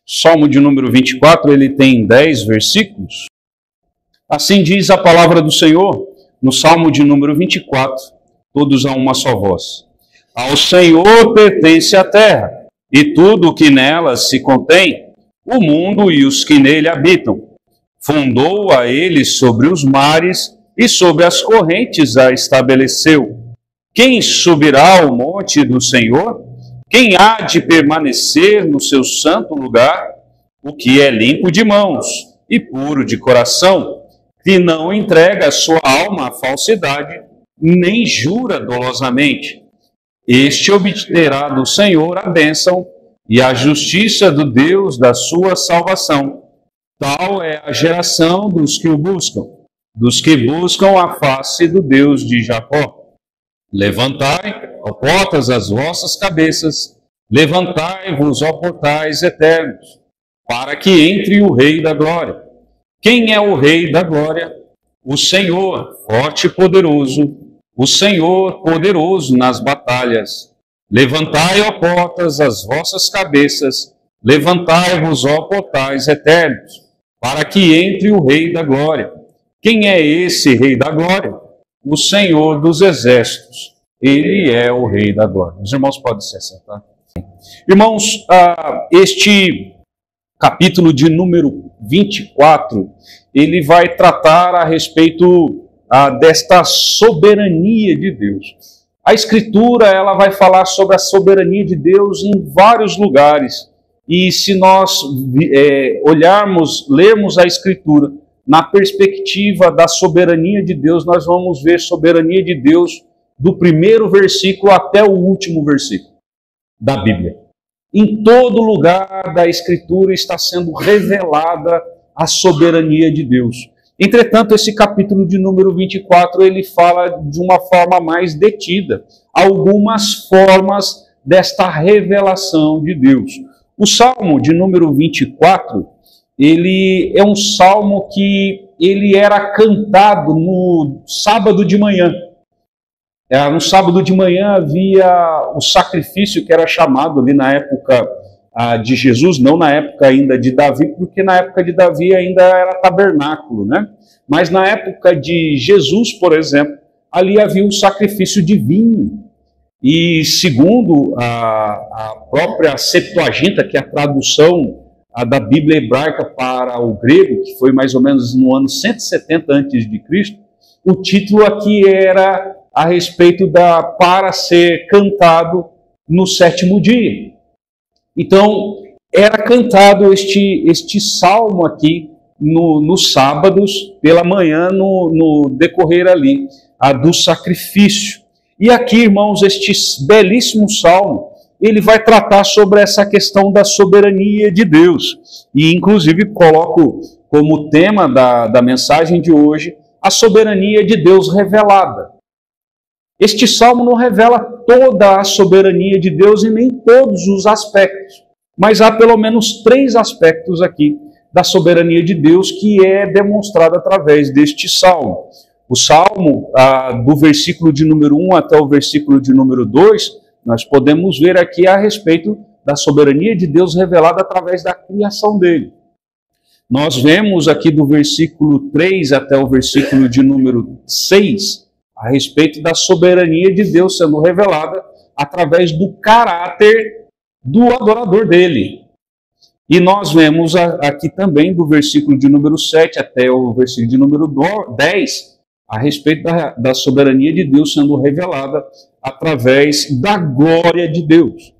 Salmo de número 24, ele tem 10 versículos. Assim diz a palavra do Senhor, no Salmo de número 24, todos a uma só voz. Ao Senhor pertence a terra, e tudo o que nela se contém, o mundo e os que nele habitam. Fundou a ele sobre os mares, e sobre as correntes a estabeleceu. Quem subirá ao monte do Senhor? Quem há de permanecer no seu santo lugar? O que é limpo de mãos e puro de coração, que não entrega a sua alma à falsidade, nem jura dolosamente. Este obterá do Senhor a bênção e a justiça do Deus da sua salvação. Tal é a geração dos que o buscam, dos que buscam a face do Deus de Jacó. Levantai, ó portas, as vossas cabeças, levantai-vos, ó portais eternos, para que entre o Rei da Glória. Quem é o Rei da Glória? O Senhor, forte e poderoso, o Senhor poderoso nas batalhas. Levantai, ó portas, as vossas cabeças, levantai-vos, ó portais eternos, para que entre o Rei da Glória. Quem é esse Rei da Glória? O Senhor dos Exércitos. Ele é o Rei da Glória. Os irmãos podem se assentar. Irmãos, este capítulo de número 24, ele vai tratar a respeito desta soberania de Deus. A Escritura, ela vai falar sobre a soberania de Deus em vários lugares. E se nós lermos a Escritura na perspectiva da soberania de Deus, nós vamos ver soberania de Deus do primeiro versículo até o último versículo da Bíblia. Em todo lugar da Escritura está sendo revelada a soberania de Deus. Entretanto, esse capítulo de número 24, ele fala de uma forma mais detida, algumas formas desta revelação de Deus. O Salmo de número 24, ele é um salmo que ele era cantado no sábado de manhã. No sábado de manhã havia o sacrifício que era chamado ali na época de Jesus, não na época ainda de Davi, porque na época de Davi ainda era tabernáculo, né? Mas na época de Jesus, por exemplo, ali havia um sacrifício de vinho. E segundo a própria Septuaginta, que é a tradução da Bíblia hebraica para o grego, que foi mais ou menos no ano 170 a.C., o título aqui era a respeito para ser cantado no sétimo dia. Então, era cantado este salmo aqui nos sábados, pela manhã, no decorrer ali do sacrifício. E aqui, irmãos, este belíssimo salmo, ele vai tratar sobre essa questão da soberania de Deus. E, inclusive, coloco como tema da mensagem de hoje a soberania de Deus revelada. Este salmo não revela toda a soberania de Deus e nem todos os aspectos, mas há pelo menos 3 aspectos aqui da soberania de Deus que é demonstrado através deste salmo. O salmo, do versículo de número 1 até o versículo de número 2, nós podemos ver aqui a respeito da soberania de Deus revelada através da criação dele. Nós vemos aqui do versículo 3 até o versículo de número 6, a respeito da soberania de Deus sendo revelada através do caráter do adorador dele. E nós vemos aqui também do versículo de número 7 até o versículo de número 10, a respeito da soberania de Deus sendo revelada através da glória de Deus.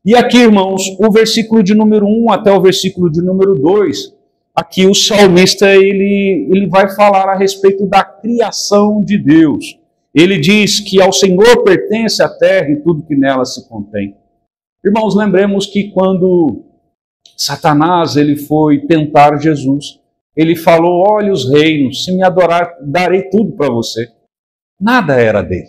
E aqui, irmãos, o versículo de número 1 até o versículo de número 2, aqui o salmista ele vai falar a respeito da criação de Deus. Ele diz que ao Senhor pertence a terra e tudo que nela se contém. Irmãos, lembremos que quando Satanás ele foi tentar Jesus, ele falou: olha os reinos, se me adorar, darei tudo para você. Nada era dele.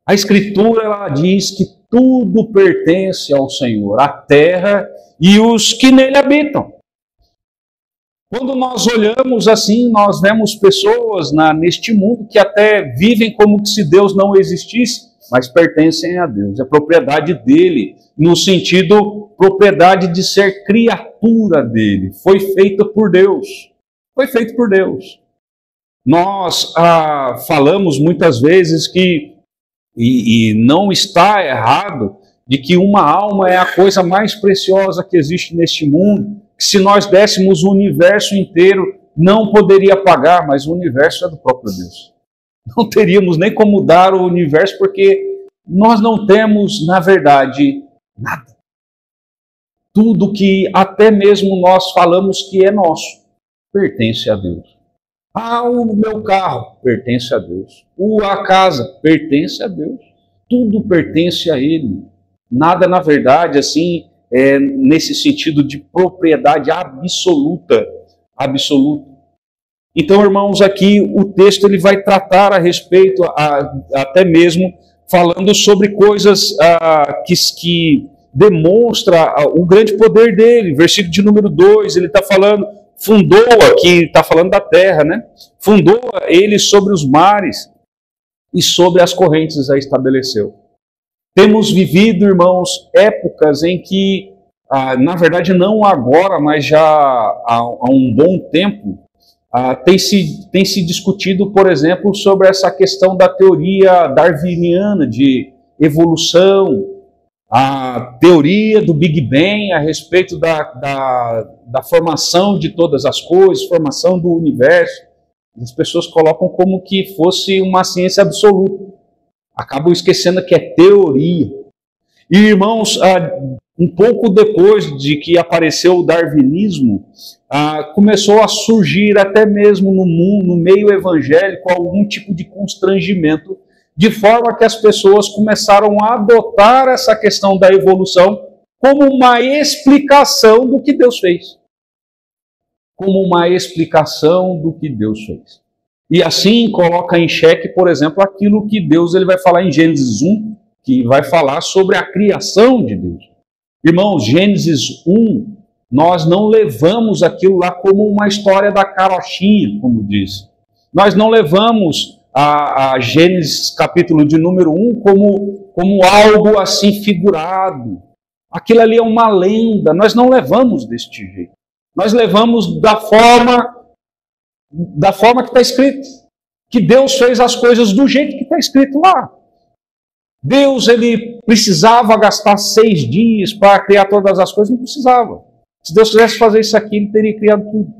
A Escritura ela diz que tudo pertence ao Senhor, a terra e os que nele habitam. Quando nós olhamos assim, nós vemos pessoas neste mundo que até vivem como se Deus não existisse, mas pertencem a Deus. É propriedade dele, no sentido, propriedade de ser criatura dele. Foi feita por Deus. Foi feito por Deus. Nós falamos muitas vezes que, e não está errado, de que uma alma é a coisa mais preciosa que existe neste mundo, que se nós dessemos o universo inteiro, não poderia pagar, mas o universo é do próprio Deus. Não teríamos nem como dar o universo, porque nós não temos, na verdade, nada. Tudo que até mesmo nós falamos que é nosso, pertence a Deus. O meu carro pertence a Deus. A casa pertence a Deus. Tudo pertence a Ele. Nada, na verdade, assim, nesse sentido de propriedade absoluta. Absoluta. Então, irmãos, aqui o texto ele vai tratar a respeito, até mesmo falando sobre coisas que demonstra o grande poder dele. Versículo de número 2, ele está falando, fundou aqui, está falando da terra, né? Fundou ele sobre os mares e sobre as correntes a estabeleceu. Temos vivido, irmãos, épocas em que, na verdade não agora, mas já há um bom tempo, tem se discutido, por exemplo, sobre essa questão da teoria darwiniana de evolução, a teoria do Big Bang a respeito da formação de todas as coisas, formação do universo. As pessoas colocam como que fosse uma ciência absoluta. Acabam esquecendo que é teoria. E, irmãos, um pouco depois de que apareceu o darwinismo, começou a surgir até mesmo no mundo, no meio evangélico, algum tipo de constrangimento, de forma que as pessoas começaram a adotar essa questão da evolução como uma explicação do que Deus fez. Como uma explicação do que Deus fez. E assim coloca em xeque, por exemplo, aquilo que Deus ele vai falar em Gênesis 1, que vai falar sobre a criação de Deus. Irmãos, Gênesis 1, nós não levamos aquilo lá como uma história da carochinha, como diz. Nós não levamos a Gênesis capítulo de número 1 como algo assim figurado. Aquilo ali é uma lenda, nós não levamos deste jeito. Nós levamos da forma que está escrito. Que Deus fez as coisas do jeito que está escrito lá. Deus, ele precisava gastar 6 dias para criar todas as coisas? Não precisava. Se Deus quisesse fazer isso aqui, ele teria criado tudo.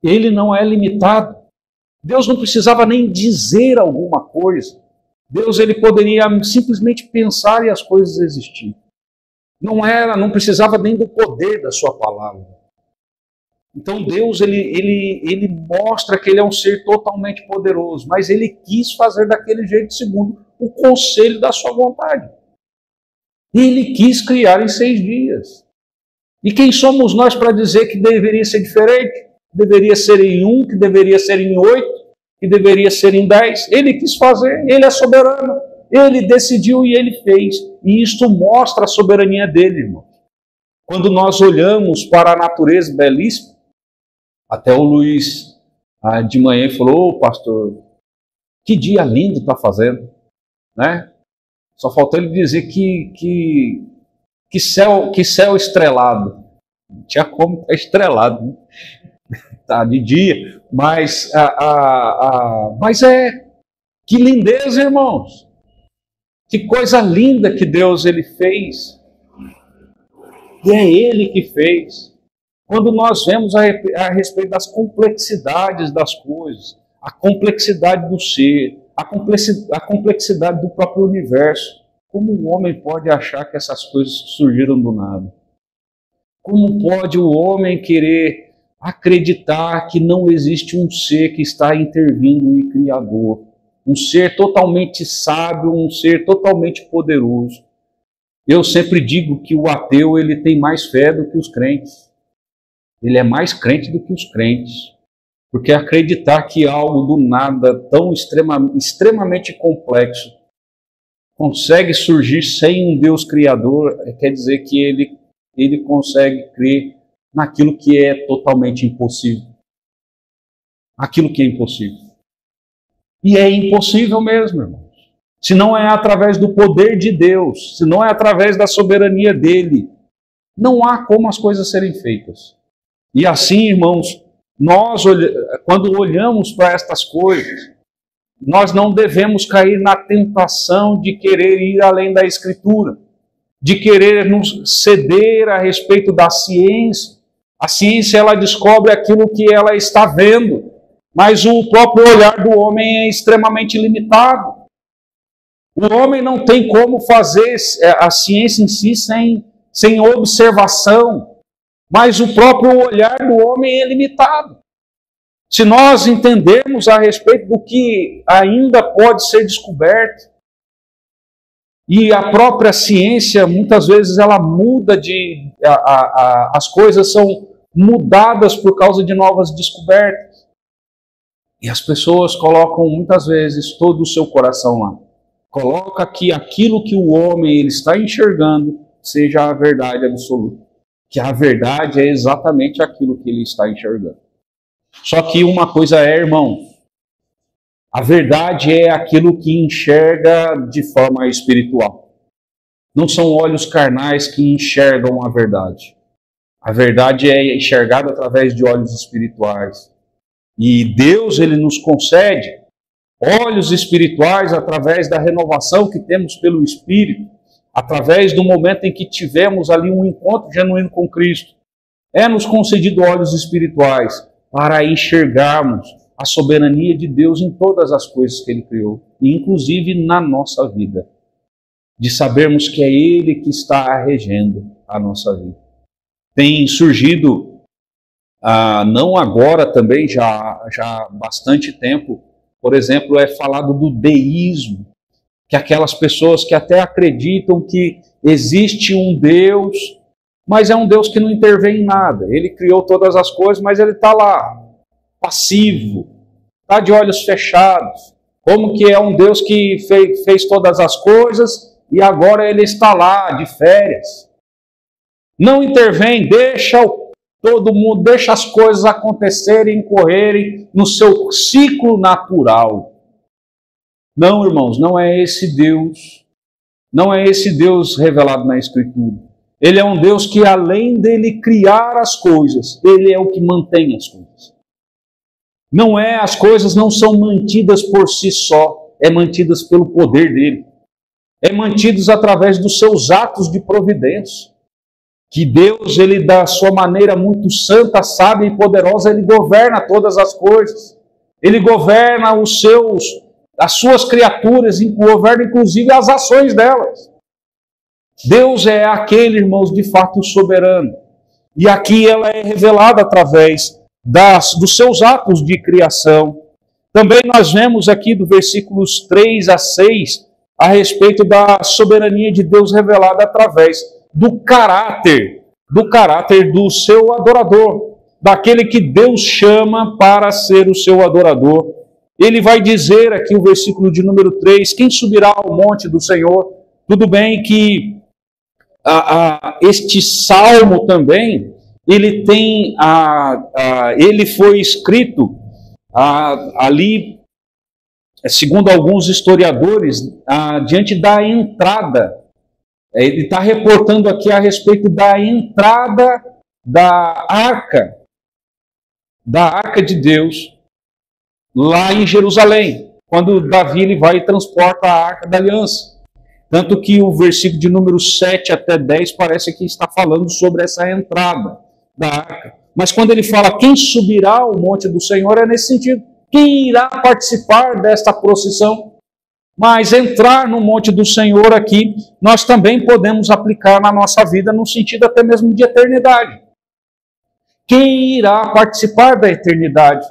Ele não é limitado. Deus não precisava nem dizer alguma coisa. Deus, ele poderia simplesmente pensar e as coisas existirem. Não precisava nem do poder da sua palavra. Então Deus, ele mostra que ele é um ser totalmente poderoso, mas ele quis fazer daquele jeito segundo o conselho da sua vontade. Ele quis criar em 6 dias. E quem somos nós para dizer que deveria ser diferente? Deveria ser em 1, que deveria ser em 8, que deveria ser em 10. Ele quis fazer, ele é soberano. Ele decidiu e ele fez. E isto mostra a soberania dele, irmão. Quando nós olhamos para a natureza belíssima, até o Luiz de manhã falou, pastor, que dia lindo está fazendo, né? Só faltou ele dizer que céu estrelado. Não tinha como estar estrelado, né? Tá de dia, mas que lindeza, irmãos. Que coisa linda que Deus ele fez. E é Ele que fez. Quando nós vemos a respeito das complexidades das coisas, a complexidade do ser, a complexidade do próprio universo, como o homem pode achar que essas coisas surgiram do nada? Como pode o homem querer acreditar que não existe um ser que está intervindo e criador? Um ser totalmente sábio, um ser totalmente poderoso. Eu sempre digo que o ateu ele tem mais fé do que os crentes. Ele é mais crente do que os crentes. Porque acreditar que algo do nada tão extremamente complexo consegue surgir sem um Deus criador, quer dizer que ele consegue crer naquilo que é totalmente impossível. Aquilo que é impossível. E é impossível mesmo, irmãos. Se não é através do poder de Deus, se não é através da soberania dele, não há como as coisas serem feitas. E assim, irmãos, nós, quando olhamos para estas coisas, nós não devemos cair na tentação de querer ir além da Escritura, de querer nos ceder a respeito da ciência. A ciência, ela descobre aquilo que ela está vendo, mas o próprio olhar do homem é extremamente limitado. O homem não tem como fazer a ciência em si sem observação, mas o próprio olhar do homem é limitado. Se nós entendermos a respeito do que ainda pode ser descoberto, e a própria ciência, muitas vezes, ela muda as coisas são mudadas por causa de novas descobertas. E as pessoas colocam, muitas vezes, todo o seu coração lá. Coloca que aquilo que o homem ele está enxergando seja a verdade absoluta. Que a verdade é exatamente aquilo que ele está enxergando. Só que uma coisa é, irmão, a verdade é aquilo que enxerga de forma espiritual. Não são olhos carnais que enxergam a verdade. A verdade é enxergada através de olhos espirituais. E Deus, ele nos concede olhos espirituais através da renovação que temos pelo Espírito, através do momento em que tivemos ali um encontro genuíno com Cristo. É-nos concedido olhos espirituais para enxergarmos a soberania de Deus em todas as coisas que Ele criou, e inclusive na nossa vida. De sabermos que é Ele que está regendo a nossa vida. Tem surgido, não agora também, já há bastante tempo, por exemplo, é falado do deísmo, que aquelas pessoas que até acreditam que existe um Deus, mas é um Deus que não intervém em nada. Ele criou todas as coisas, mas ele está lá, passivo, está de olhos fechados. Como que é um Deus que fez todas as coisas e agora ele está lá, de férias. Não intervém, deixa todo mundo, deixa as coisas acontecerem, correrem no seu ciclo natural. Não, irmãos, não é esse Deus. Não é esse Deus revelado na Escritura. Ele é um Deus que, além dele criar as coisas, ele é o que mantém as coisas. Não é, as coisas não são mantidas por si só, é mantidas pelo poder dele. É mantidas através dos seus atos de providência. Que Deus, ele da sua maneira muito santa, sábia e poderosa, ele governa todas as coisas. Ele governa as suas criaturas, governa inclusive as ações delas. Deus é aquele, irmãos, de fato soberano. E aqui ela é revelada através dos seus atos de criação. Também nós vemos aqui do versículos 3 a 6 a respeito da soberania de Deus revelada através do caráter do seu adorador, daquele que Deus chama para ser o seu adorador. Ele vai dizer aqui o versículo de número 3, quem subirá ao monte do Senhor? Tudo bem que este salmo também, ele tem, ele foi escrito ali, segundo alguns historiadores, diante da entrada. Ele está reportando aqui a respeito da entrada da arca de Deus, lá em Jerusalém, quando Davi ele vai e transporta a arca da aliança. Tanto que o versículo de número 7 até 10 parece que está falando sobre essa entrada da arca. Mas quando ele fala quem subirá ao monte do Senhor, é nesse sentido. Quem irá participar desta procissão? Mas entrar no monte do Senhor aqui, nós também podemos aplicar na nossa vida no sentido até mesmo de eternidade. Quem irá participar da eternidade?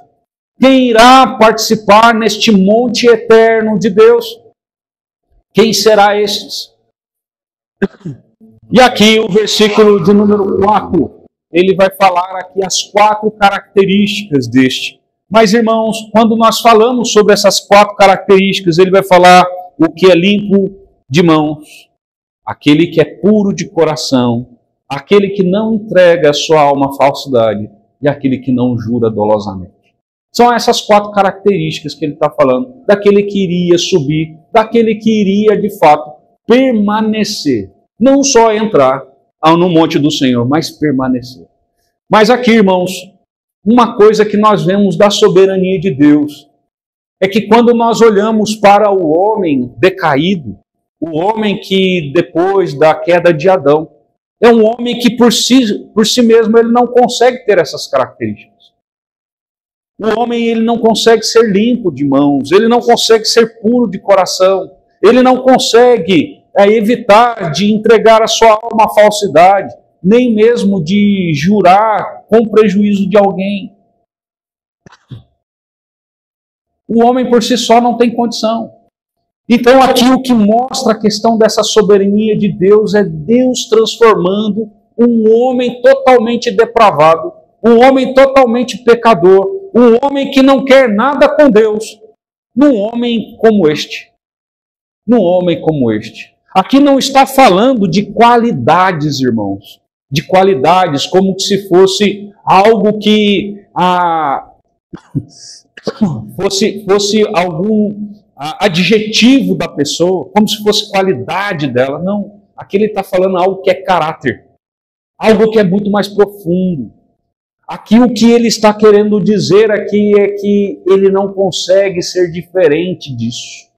Quem irá participar neste monte eterno de Deus? Quem será estes? E aqui o versículo de número 4, ele vai falar aqui as 4 características deste. Mas, irmãos, quando nós falamos sobre essas 4 características, ele vai falar o que é limpo de mãos, aquele que é puro de coração, aquele que não entrega a sua alma à falsidade e aquele que não jura dolosamente. São essas 4 características que ele está falando, daquele que iria subir, daquele que iria, de fato, permanecer. Não só entrar no monte do Senhor, mas permanecer. Mas aqui, irmãos, uma coisa que nós vemos da soberania de Deus é que quando nós olhamos para o homem decaído, o homem que depois da queda de Adão, é um homem que por si mesmo ele não consegue ter essas características. O homem ele não consegue ser limpo de mãos, ele não consegue ser puro de coração, ele não consegue evitar de entregar a sua alma à falsidade, nem mesmo de jurar com prejuízo de alguém. O homem por si só não tem condição. Então aqui o que mostra a questão dessa soberania de Deus é Deus transformando um homem totalmente depravado, um homem totalmente pecador, um homem que não quer nada com Deus, num homem como este. Num homem como este. Aqui não está falando de qualidades, irmãos. De qualidades, como se fosse algo que fosse algum adjetivo da pessoa, como se fosse qualidade dela. Não. Aqui ele está falando algo que é caráter. Algo que é muito mais profundo. Aqui o que ele está querendo dizer aqui é que ele não consegue ser diferente disso.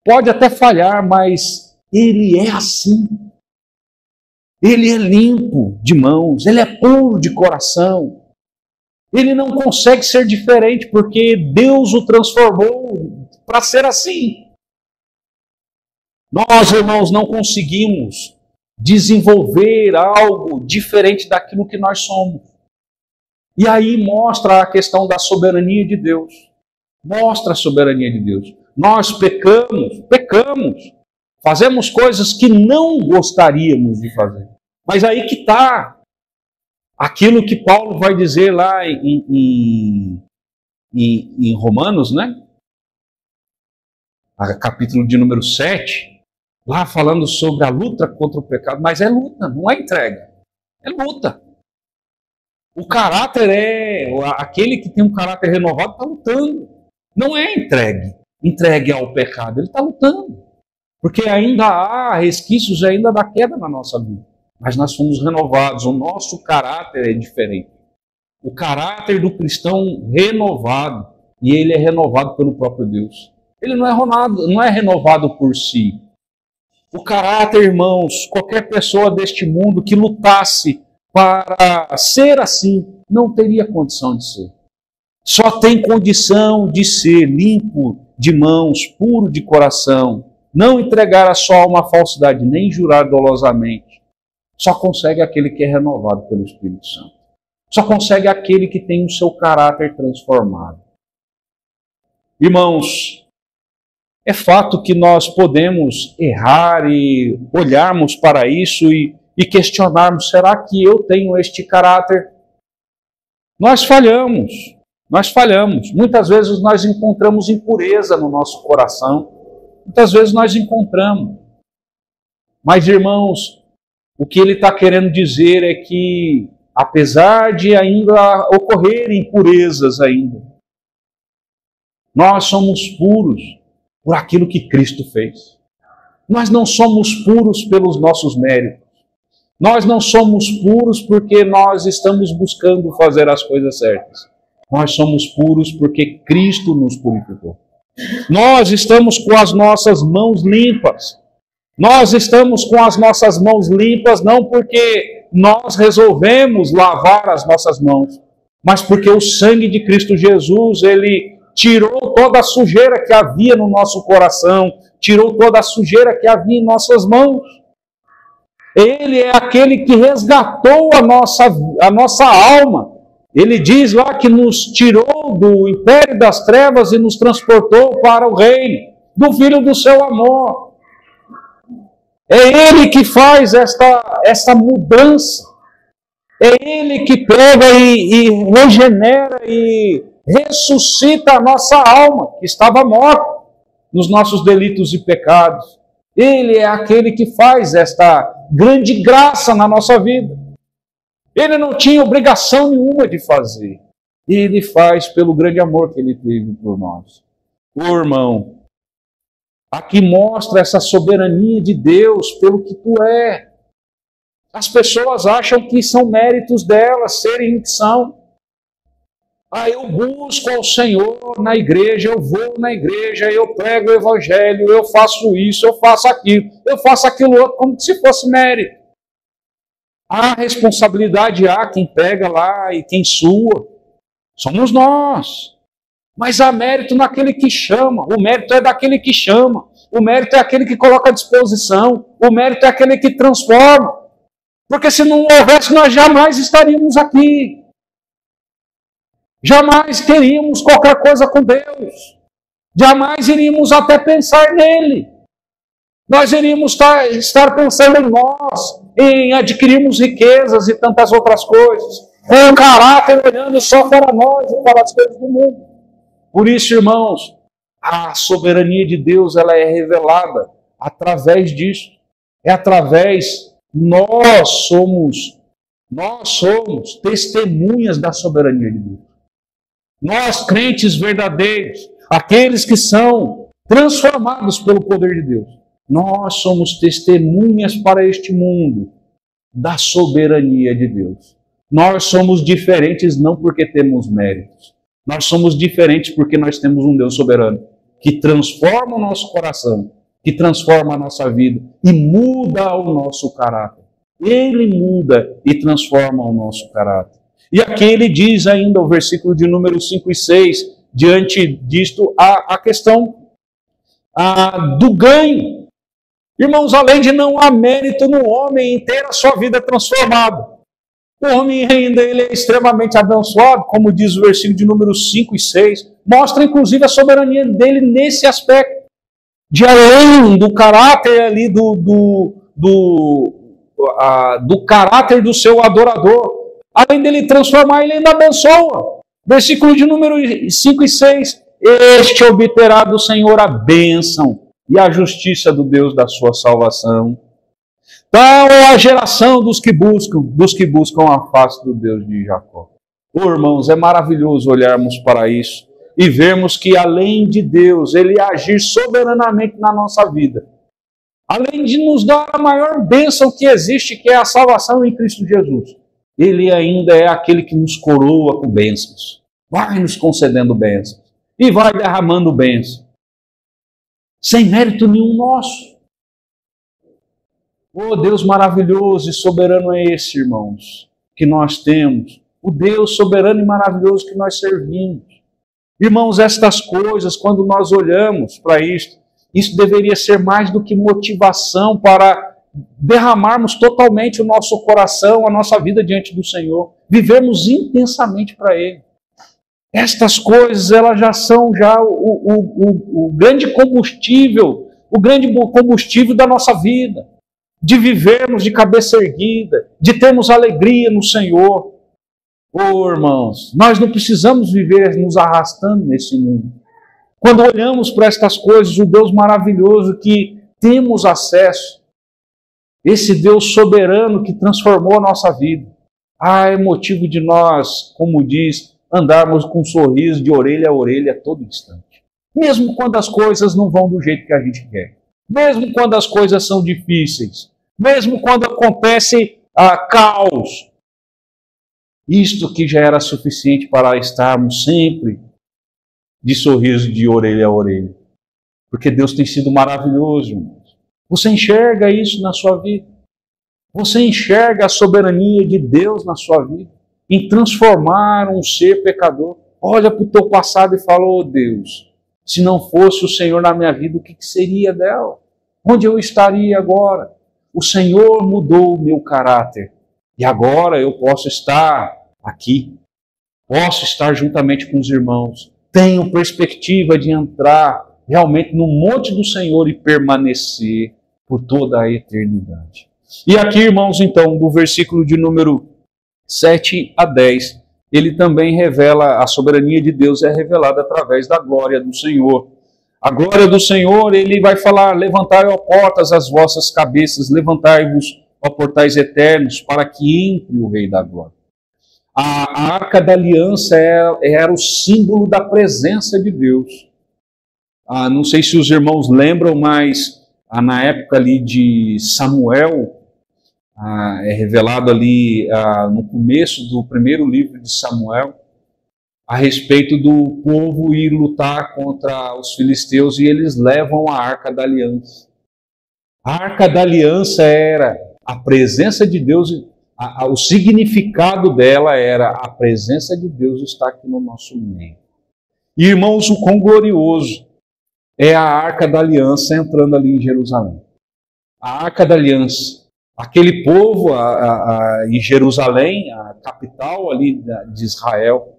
Pode até falhar, mas ele é assim. Ele é limpo de mãos, ele é puro de coração. Ele não consegue ser diferente porque Deus o transformou para ser assim. Nós, irmãos, não conseguimos desenvolver algo diferente daquilo que nós somos. E aí mostra a questão da soberania de Deus. Mostra a soberania de Deus. Nós pecamos, fazemos coisas que não gostaríamos de fazer. Mas aí que está aquilo que Paulo vai dizer lá em Romanos, né? Capítulo de número 7. Lá falando sobre a luta contra o pecado, mas é luta, não é entrega. É luta. O caráter aquele que tem um caráter renovado está lutando. Não é entregue ao pecado, ele está lutando. Porque ainda há resquícios ainda da queda na nossa vida. Mas nós fomos renovados, o nosso caráter é diferente. O caráter do cristão renovado, e ele é renovado pelo próprio Deus. Ele não é renovado por si. O caráter, irmãos, qualquer pessoa deste mundo que lutasse para ser assim, não teria condição de ser. Só tem condição de ser limpo de mãos, puro de coração, não entregar a sua alma à falsidade, nem jurar dolosamente. Só consegue aquele que é renovado pelo Espírito Santo. Só consegue aquele que tem o seu caráter transformado. Irmãos, é fato que nós podemos errar e olharmos para isso e questionarmos, será que eu tenho este caráter? Nós falhamos. Muitas vezes nós encontramos impureza no nosso coração. Muitas vezes nós encontramos. Mas, irmãos, o que ele está querendo dizer é que, apesar de ainda ocorrerem impurezas ainda, nós somos puros por aquilo que Cristo fez. Nós não somos puros pelos nossos méritos. Nós não somos puros porque nós estamos buscando fazer as coisas certas. Nós somos puros porque Cristo nos purificou. Nós estamos com as nossas mãos limpas. Nós estamos com as nossas mãos limpas não porque nós resolvemos lavar as nossas mãos, mas porque o sangue de Cristo Jesus, ele tirou toda a sujeira que havia no nosso coração, tirou toda a sujeira que havia em nossas mãos. Ele é aquele que resgatou a nossa alma. Ele diz lá que nos tirou do império das trevas e nos transportou para o reino do Filho do seu amor. É Ele que faz esta mudança. É Ele que pega e regenera e ressuscita a nossa alma, que estava morta nos nossos delitos e pecados. Ele é aquele que faz esta grande graça na nossa vida. Ele não tinha obrigação nenhuma de fazer. Ele faz pelo grande amor que Ele teve por nós. Ô irmão, aqui mostra essa soberania de Deus pelo que tu é. As pessoas acham que são méritos delas serem o que são. Eu busco ao Senhor na igreja, eu vou na igreja, eu prego o evangelho, eu faço isso, eu faço aquilo outro, como se fosse mérito. A responsabilidade há quem pega lá e quem sua. Somos nós. Mas há mérito naquele que chama. O mérito é daquele que chama. O mérito é aquele que coloca à disposição. O mérito é aquele que transforma. Porque se não houvesse, nós jamais estaríamos aqui. Jamais teríamos qualquer coisa com Deus. Jamais iríamos até pensar nele. Nós iríamos estar pensando em nós, em adquirirmos riquezas e tantas outras coisas, com um caráter olhando só para nós e para as coisas do mundo. Por isso, irmãos, a soberania de Deus ela é revelada através disso. É através, nós somos testemunhas da soberania de Deus. Nós, crentes verdadeiros, aqueles que são transformados pelo poder de Deus, nós somos testemunhas para este mundo da soberania de Deus. Nós somos diferentes não porque temos méritos. Nós somos diferentes porque nós temos um Deus soberano que transforma o nosso coração, que transforma a nossa vida e muda o nosso caráter. Ele muda e transforma o nosso caráter. E aqui ele diz ainda, o versículo de número 5 e 6, diante disto, a questão do ganho. Irmãos, além de não há mérito no homem em ter a sua vida transformada, o homem ainda ele é extremamente abençoado, como diz o versículo de número 5 e 6, mostra inclusive a soberania dele nesse aspecto, de além do caráter ali do caráter do seu adorador. Além dele transformar, ele ainda abençoa. Versículo de número 5 e 6. Este obterá do Senhor a bênção e a justiça do Deus da sua salvação. Tal é a geração dos que buscam a face do Deus de Jacó. Irmãos, é maravilhoso olharmos para isso e vermos que além de Deus, Ele agir soberanamente na nossa vida, além de nos dar a maior bênção que existe, que é a salvação em Cristo Jesus, Ele ainda é aquele que nos coroa com bênçãos. Vai nos concedendo bênçãos. E vai derramando bênçãos. Sem mérito nenhum nosso. Oh, Deus maravilhoso e soberano é esse, irmãos, que nós temos. O Deus soberano e maravilhoso que nós servimos. Irmãos, estas coisas, quando nós olhamos para isto, isso deveria ser mais do que motivação para derramarmos totalmente o nosso coração, a nossa vida diante do Senhor, vivermos intensamente para Ele. Estas coisas, elas já são o grande combustível, da nossa vida, de vivermos de cabeça erguida, de termos alegria no Senhor. Oh, irmãos, nós não precisamos viver nos arrastando nesse mundo. Quando olhamos para estas coisas, o Deus maravilhoso que temos acesso, esse Deus soberano que transformou a nossa vida, é motivo de nós, como diz, andarmos com um sorriso de orelha a orelha a todo instante. Mesmo quando as coisas não vão do jeito que a gente quer. Mesmo quando as coisas são difíceis. Mesmo quando acontece caos. Isto que já era suficiente para estarmos sempre de sorriso de orelha a orelha. Porque Deus tem sido maravilhoso, irmãos. Você enxerga isso na sua vida? Você enxerga a soberania de Deus na sua vida? Em transformar um ser pecador? Olha para o teu passado e fala, oh Deus, se não fosse o Senhor na minha vida, o que seria dela? Onde eu estaria agora? O Senhor mudou o meu caráter. E agora eu posso estar aqui. Posso estar juntamente com os irmãos. Tenho perspectiva de entrar realmente no monte do Senhor e permanecer por toda a eternidade. E aqui, irmãos, então, do versículo de número 7 a 10, ele também revela, a soberania de Deus é revelada através da glória do Senhor. A glória do Senhor, ele vai falar, levantai, ó portas, as vossas cabeças, levantai-vos, ó portais eternos, para que entre o Rei da Glória. A Arca da Aliança era o símbolo da presença de Deus. Não sei se os irmãos lembram, mas na época ali de Samuel, é revelado ali no começo do primeiro livro de Samuel, a respeito do povo ir lutar contra os filisteus, e eles levam a Arca da Aliança. A Arca da Aliança era a presença de Deus, o significado dela era a presença de Deus está aqui no nosso meio. E, irmãos, o quão glorioso é a Arca da Aliança entrando ali em Jerusalém. A Arca da Aliança, aquele povo em Jerusalém, a capital ali de Israel,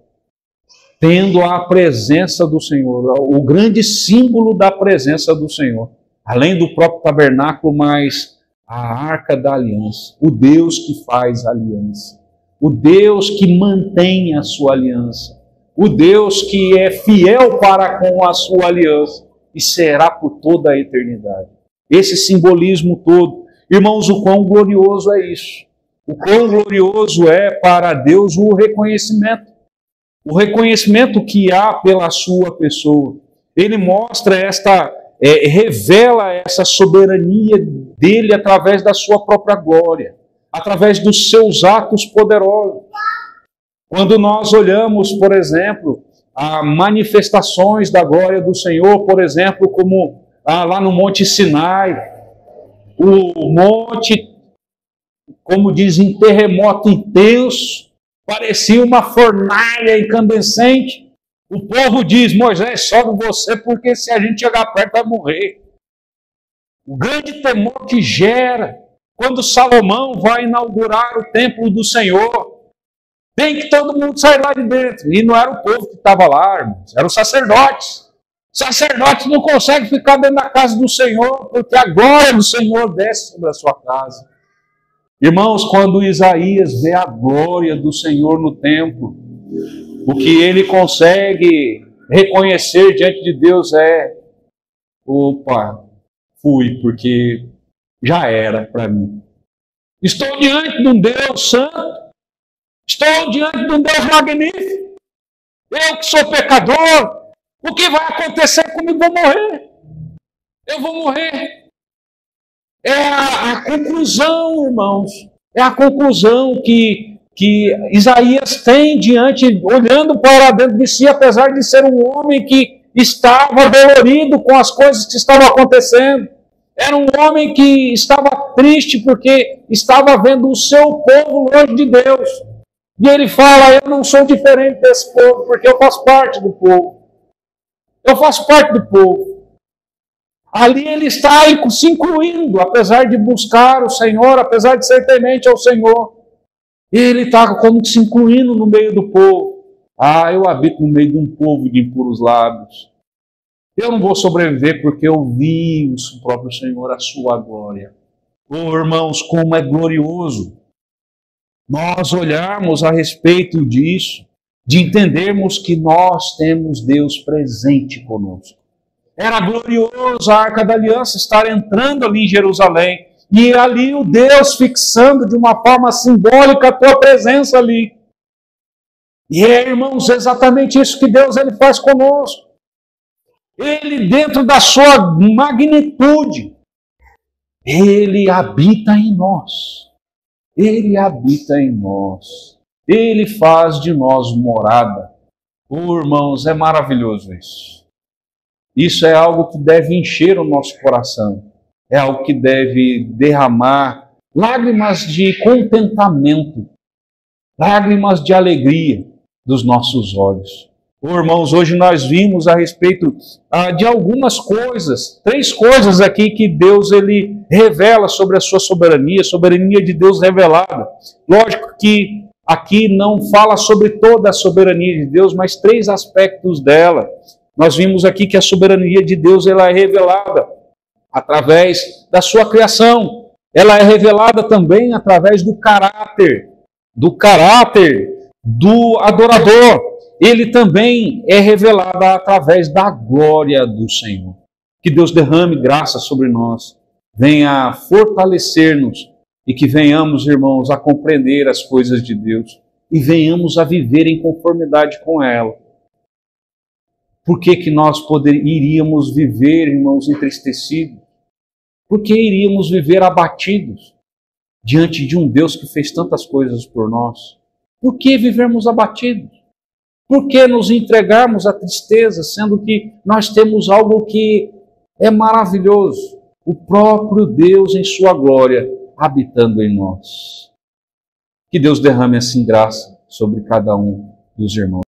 tendo a presença do Senhor, o grande símbolo da presença do Senhor, além do próprio tabernáculo, mas a Arca da Aliança, o Deus que faz aliança, o Deus que mantém a sua aliança, o Deus que é fiel para com a sua aliança e será por toda a eternidade. Esse simbolismo todo, irmãos, o quão glorioso é isso. O quão glorioso é para Deus o reconhecimento que há pela sua pessoa. Ele mostra revela essa soberania dele através da sua própria glória, através dos seus atos poderosos. Quando nós olhamos, por exemplo, a manifestações da glória do Senhor, por exemplo, como lá no Monte Sinai, o monte, como dizem, terremoto intenso, parecia uma fornalha incandescente. O povo diz: Moisés, sobe você, porque se a gente chegar perto vai morrer. O grande temor que gera quando Salomão vai inaugurar o templo do Senhor. Tem que todo mundo sair lá de dentro. E não era o povo que estava lá, irmãos, eram os sacerdotes. Sacerdotes não conseguem ficar dentro da casa do Senhor, porque a glória do Senhor desce sobre a sua casa. Irmãos, quando Isaías vê a glória do Senhor no templo, o que ele consegue reconhecer diante de Deus é: opa, fui, porque já era para mim. Estou diante de um Deus santo, estou diante de um Deus magnífico. Eu que sou pecador, o que vai acontecer comigo? Vou morrer. Eu vou morrer. É a conclusão, irmãos, é a conclusão que Isaías tem olhando para dentro de si, apesar de ser um homem que estava dolorido com as coisas que estavam acontecendo. Era um homem que estava triste porque estava vendo o seu povo longe de Deus. E ele fala: eu não sou diferente desse povo, porque eu faço parte do povo. Eu faço parte do povo. Ali ele está se incluindo, apesar de buscar o Senhor, apesar de ser temente ao Senhor. Ele está como se incluindo no meio do povo. Eu habito no meio de um povo de impuros lábios. Eu não vou sobreviver porque eu vi o próprio Senhor, a sua glória. Irmãos, como é glorioso nós olharmos a respeito disso, de entendermos que nós temos Deus presente conosco. Era glorioso a Arca da Aliança estar entrando ali em Jerusalém, e ali o Deus fixando de uma forma simbólica a tua presença ali. E irmãos, exatamente isso que Deus ele faz conosco. Ele, dentro da sua magnitude, ele habita em nós. Ele habita em nós. Ele faz de nós morada. Irmãos, é maravilhoso isso. Isso é algo que deve encher o nosso coração. É algo que deve derramar lágrimas de contentamento, lágrimas de alegria dos nossos olhos. Irmãos, hoje nós vimos a respeito de algumas coisas, 3 coisas aqui que Deus ele revela sobre a sua soberania, soberania de Deus revelada. Lógico que aqui não fala sobre toda a soberania de Deus, mas 3 aspectos dela. Nós vimos aqui que a soberania de Deus ela é revelada através da sua criação. Ela é revelada também através do caráter do adorador. Ele também é revelado através da glória do Senhor. Que Deus derrame graça sobre nós, venha fortalecer-nos e que venhamos, irmãos, a compreender as coisas de Deus e venhamos a viver em conformidade com ela. Por que nós iríamos viver, irmãos, entristecidos? Por que iríamos viver abatidos diante de um Deus que fez tantas coisas por nós? Por que vivermos abatidos? Por que nos entregarmos à tristeza, sendo que nós temos algo que é maravilhoso? O próprio Deus em sua glória habitando em nós. Que Deus derrame assim graça sobre cada um dos irmãos.